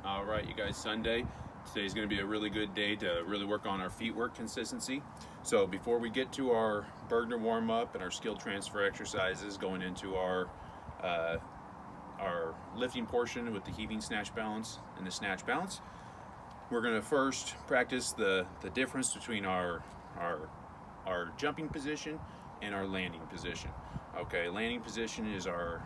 All right, you guys, Sunday. Today's going to be a really good day to really work on our feet work consistency. So before we get to our Bergner warm up and our skill transfer exercises, going into our lifting portion with the heaving snatch balance and the snatch balance, we're going to first practice the difference between our jumping position and our landing position. Okay, landing position is our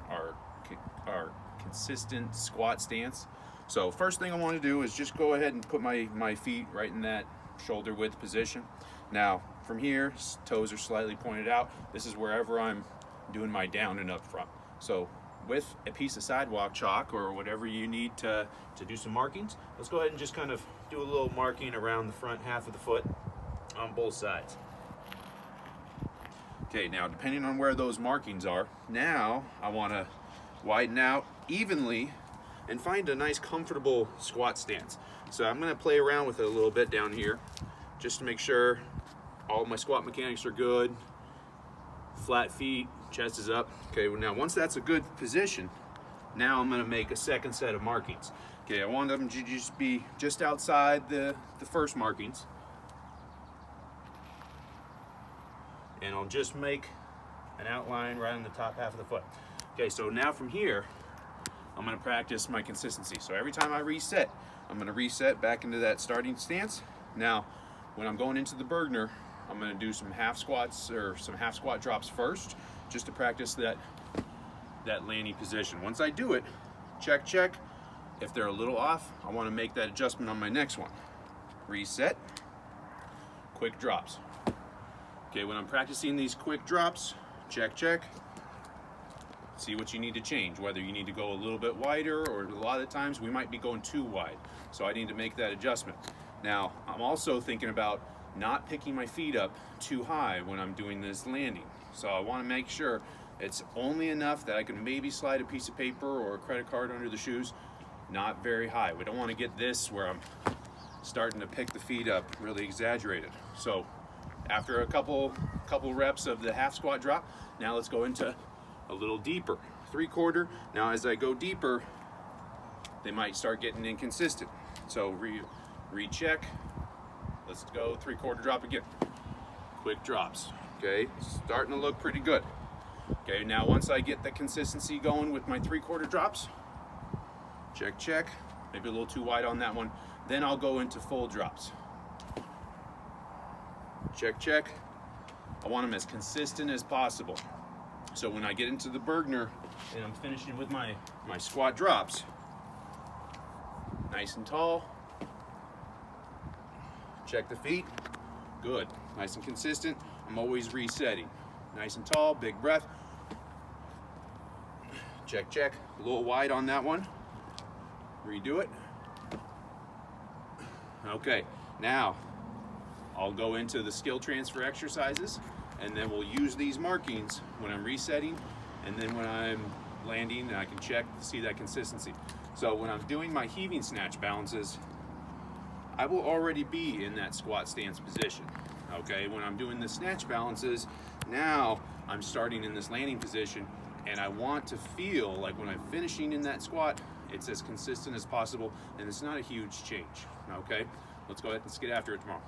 consistent squat stance. So first thing I want to do is just go ahead and put my feet right in that shoulder width position. Now from here, toes are slightly pointed out. This is wherever I'm doing my down and up front. So with a piece of sidewalk chalk or whatever you need to do some markings, let's go ahead and just kind of do a little marking around the front half of the foot on both sides. Okay, now depending on where those markings are, now I want to widen out evenly and find a nice comfortable squat stance. So I'm going to play around with it a little bit down here just to make sure all my squat mechanics are good. Flat feet, chest is up. Okay, well now once that's a good position, now I'm going to make a second set of markings. Okay, I want them to just be just outside the first markings. And I'll just make an outline right on the top half of the foot. Okay, so now from here, I'm going to practice my consistency. So every time I reset, I'm going to reset back into that starting stance. Now, when I'm going into the Bergner, I'm going to do some half squats or some half squat drops first, just to practice that landing position. Once I do it, check. If they're a little off, I want to make that adjustment on my next one. Reset, quick drops. Okay, when I'm practicing these quick drops, check. See what you need to change, whether you need to go a little bit wider, or a lot of the times we might be going too wide. So I need to make that adjustment. Now, I'm also thinking about not picking my feet up too high when I'm doing this landing. So I want to make sure it's only enough that I can maybe slide a piece of paper or a credit card under the shoes, not very high. We don't want to get this where I'm starting to pick the feet up really exaggerated. So after a couple reps of the half squat drop, now let's go into a little deeper, 3/4. Now as I go deeper, they might start getting inconsistent. So recheck. Let's go 3/4 drop again. Quick drops. Okay, starting to look pretty good. Okay, now once I get the consistency going with my 3/4 drops, check. Maybe a little too wide on that one. Then I'll go into full drops. Check. I want them as consistent as possible. So when I get into the Bergner and I'm finishing with my squat drops, nice and tall, check the feet, good, nice and consistent. I'm always resetting, nice and tall, big breath, check, a little wide on that one, redo it. Okay, now I'll go into the skill transfer exercises, and then we'll use these markings when I'm resetting, and then when I'm landing, and I can check to see that consistency. So when I'm doing my heaving snatch balances, I will already be in that squat stance position. Okay, when I'm doing the snatch balances, now I'm starting in this landing position, and I want to feel like when I'm finishing in that squat, it's as consistent as possible, and it's not a huge change. Okay, let's go ahead and get after it tomorrow.